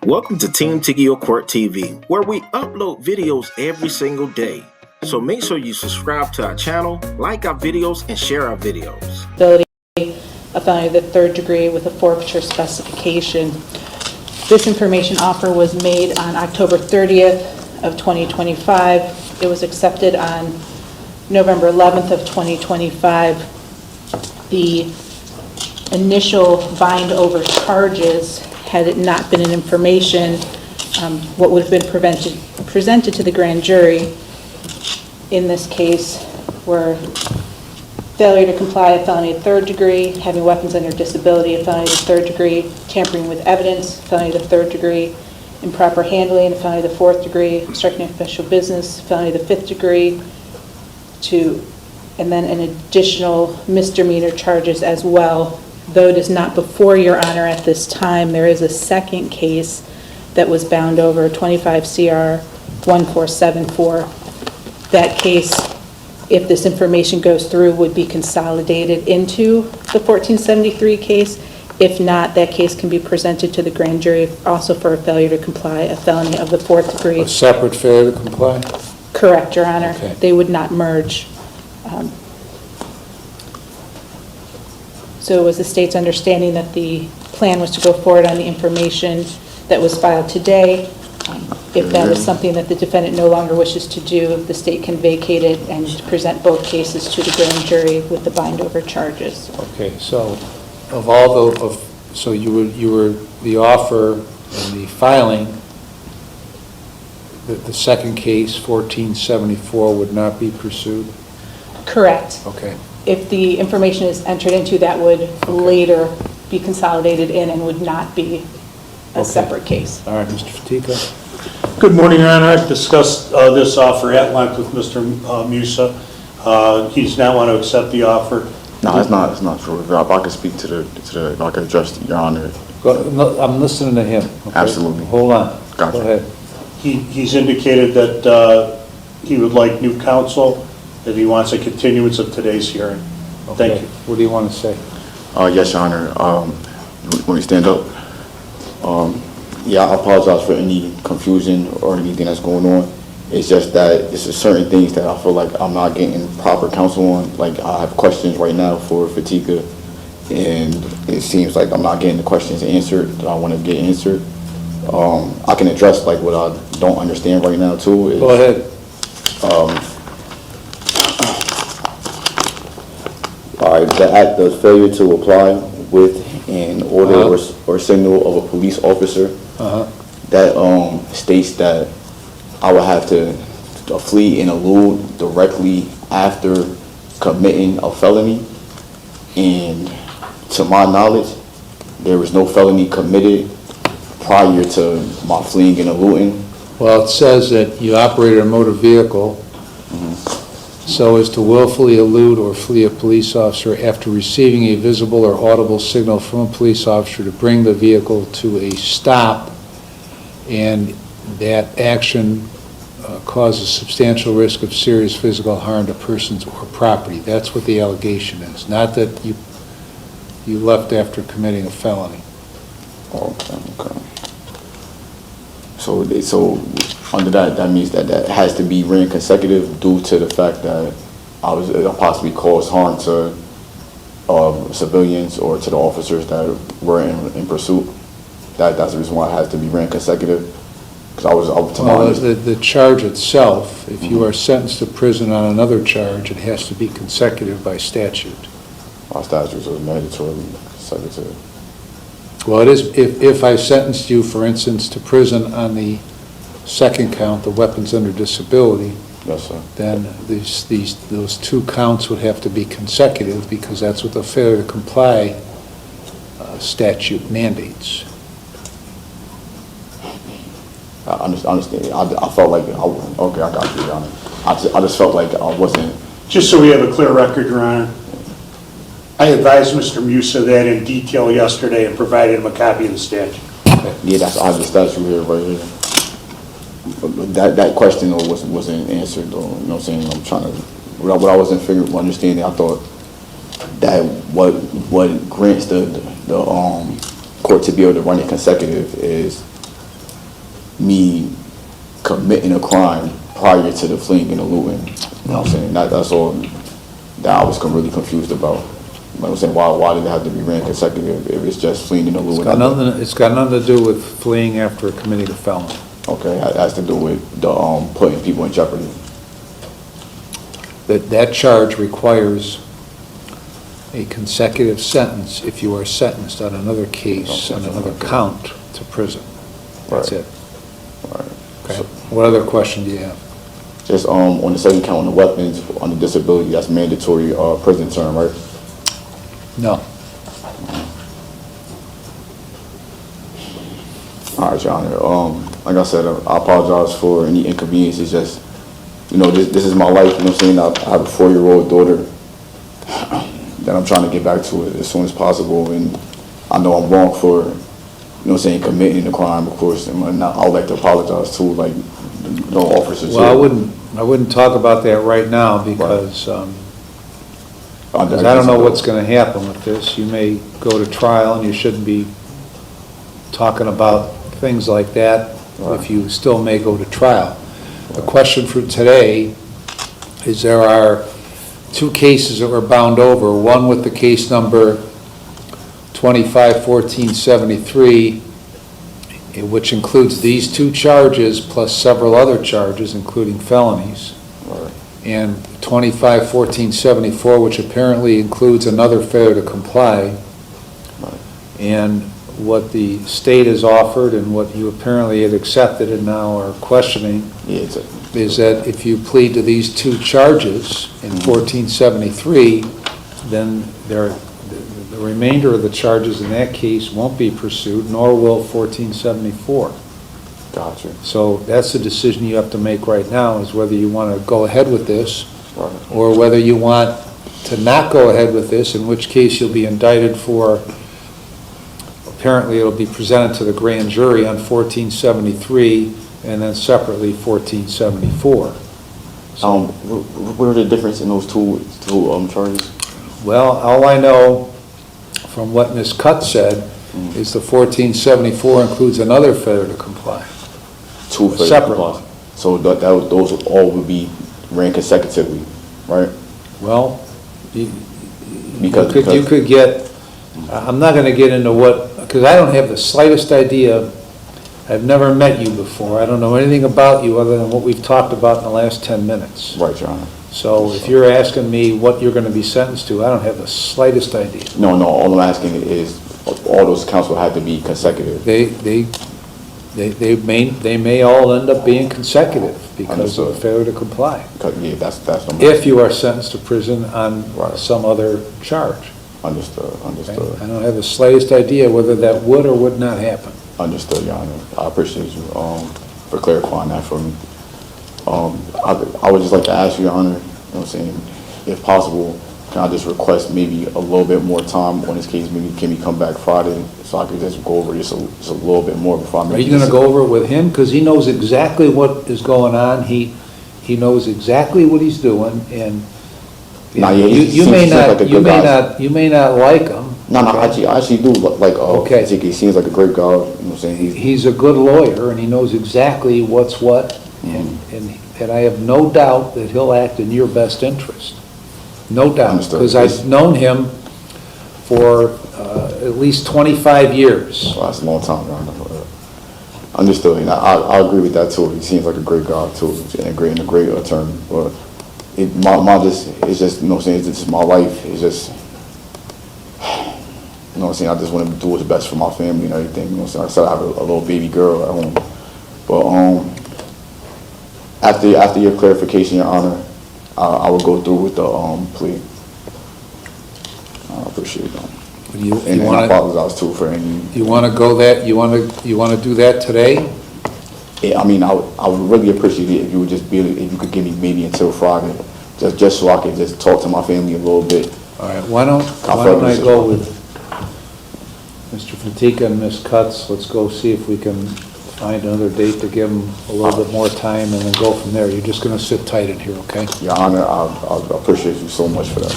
Welcome to Team Tiggio Court TV, where we upload videos every single day. So make sure you subscribe to our channel, like our videos, and share our videos. A felony of the third degree with a forfeiture specification. This information offer was made on October 30th of 2025. It was accepted on November 11th of 2025. The initial bind over charges, had it not been an information, what would have been presented to the grand jury in this case were failure to comply, a felony of third degree, having weapons under disability, a felony of the third degree, tampering with evidence, felony of the third degree, improper handling, a felony of the fourth degree, obstructing official business, felony of the fifth degree, and then an additional misdemeanor charges as well. Though it is not before your honor at this time, there is a second case that was bound over, 25 CR 1474. That case, if this information goes through, would be consolidated into the 1473 case. If not, that case can be presented to the grand jury also for a failure to comply, a felony of the fourth degree. A separate failure to comply? Correct, Your Honor. Okay. They would not merge. So it was the state's understanding that the plan was to go forward on the information that was filed today. If that is something that the defendant no longer wishes to do, the state can vacate it and present both cases to the grand jury with the bind over charges. Okay, so of all so you were the offer and the filing, the second case, 1474, would not be pursued? Correct. Okay. If the information is entered into, that would later be consolidated in and would not be a separate case. All right, Mr. Fatica. Good morning, Your Honor. I've discussed this offer at length with Mr. Musa. He does not want to accept the offer. No, it's not true. If I could speak to if I could address Your Honor. No, I'm listening to him. Okay? Absolutely. Hold on. Gotcha. Go ahead. He's indicated that he would like new counsel, that he wants a continuance of today's hearing. Okay. Thank you. What do you want to say? Yes, Your Honor. When you stand up, yeah, I apologize for any confusion or anything that's going on. It's just that it's certain things that I feel like I'm not getting proper counsel on. Like, I have questions right now for Fatika, and it seems like I'm not getting the questions answered that I want to get answered. I can address like what I don't understand right now too. Go ahead. All right, the failure to apply with an order or signal of a police officer, that states that I would have to flee and elude directly after committing a felony, and to my knowledge, there was no felony committed prior to my fleeing and eluding. Well, it says that you operated a motor vehicle so as to willfully elude or flee a police officer after receiving a visible or audible signal from a police officer to bring the vehicle to a stop, and that action causes substantial risk of serious physical harm to persons or property. That's what the allegation is, not that you left after committing a felony. Okay. So under that means that has to be ran consecutive due to the fact that I possibly caused harm to civilians or to the officers that were in pursuit. That's the reason why it has to be ran consecutive. Because the charge itself, if you are sentenced to prison on another charge, it has to be consecutive by statute. Our statutes are mandatorily consecutive. Well, it is. If I sentenced you, for instance, to prison on the second count, the weapons under disability, yes, sir, then those two counts would have to be consecutive, because that's what the failure to comply statute mandates. I understand. I felt like okay, I got you, Your Honor. I just felt like I wasn't. Just so we have a clear record, Your Honor, I advised Mr. Musa that in detail yesterday and provided him a copy of the statute. Yeah, I have the statute here right here. But that question though wasn't answered though. You know what I'm saying? I'm trying to what I wasn't understanding. I thought that what grants the court to be able to run it consecutive is me committing a crime prior to the fleeing and eluding. You know what I'm saying? That's all that I was really confused about. You know what I'm saying? Why did it have to be ran consecutive if it's just fleeing and eluding? It's got nothing to do with fleeing after committing a felony. Okay, it has to do with the putting people in jeopardy. That charge requires a consecutive sentence if you are sentenced on another case, on another count, to prison. That's Right. it. Right. Okay. What other question do you have? Just on the second count on the weapons, on the disability, that's mandatory prison term, right? No. All right, Your Honor. Like I said, I apologize for any inconvenience. It's just, you know, this is my life. You know what I'm saying? I have a 4-year-old daughter that I'm trying to get back to it as soon as possible, and I know I'm wrong for, you know what I'm saying, committing the crime, of course. And I would like to apologize too, like no officers. Well, I wouldn't talk about that right now because I don't know what's going to happen with this. You may go to trial, and you shouldn't be talking about things like that if you still may go to trial. The question for today is there are 2 cases that were bound over, one with the case number 251473, which includes these 2 charges plus several other charges, including felonies, and 251474, which apparently includes another failure to comply. And what the state has offered and what you apparently had accepted and now are questioning is that if you plead to these 2 charges in 1473, then the remainder of the charges in that case won't be pursued, nor will 1474. Gotcha. So that's the decision you have to make right now, is whether you want to go ahead with this or whether you want to not go ahead with this, in which case you'll be indicted for, apparently it'll be presented to the grand jury on 1473 and then separately 1474. So, what are the difference in those two charges? well, all I know from what Ms. Cutt said is the 1474 includes another failure to comply. 2 failure separate to comply. So those all would be ran consecutively, right? Well, you Because could get, I'm not going to get into what, because I don't have the slightest idea. I've never met you before. I don't know anything about you other than what we've talked about in the last 10 minutes. Right, Your Honor. So if you're asking me what you're going to be sentenced to, I don't have the slightest idea. No, all I'm asking is all those counts will have to be consecutive. They may all end up being consecutive because of failure to comply. Yeah, that's what If you are sentenced to prison on some other charge. Understood. Okay? I don't have the slightest idea whether that would or would not happen. Understood, Your Honor. I appreciate you for clarifying that for me. I would just like to ask you, Your Honor, you know what I'm saying, if possible, can I just request maybe a little bit more time on this case? Maybe can we come back Friday so I could just go over this a little bit more before I make Are you going to go over it with him? Because he knows exactly what is going on. He knows exactly what he's doing, and you may not like him. No, I actually do like he seems like a great guy. You know what I'm saying? He's a good lawyer, and he knows exactly what's what, and I have no doubt that he'll act in your best interest. No doubt, because I've known him for at least 25 years. Well, that's a long time, Your Honor. Understood. And I agree with that too. He seems like a great guy too, and a great attorney. But it's just, you know what I'm saying, it's just my life. It's just, you know what I'm saying, I just want to do what's best for my family and everything. You know what I'm saying? I said I have a little baby girl at home. But after your clarification, Your Honor, I will go through with the plea. I appreciate that. And I apologize too for any. You want to go that? You want to do that today? Yeah, I mean, I would really appreciate it if you would just if you could give me maybe until Friday, just so I could just talk to my family a little bit. All right. Why don't I go with Mr. Fatika and Ms. Cutts? Let's go see if we can find another date to give them a little bit more time, and then go from there. You're just going to sit tight in here, okay? Your Honor, I appreciate you so much for that.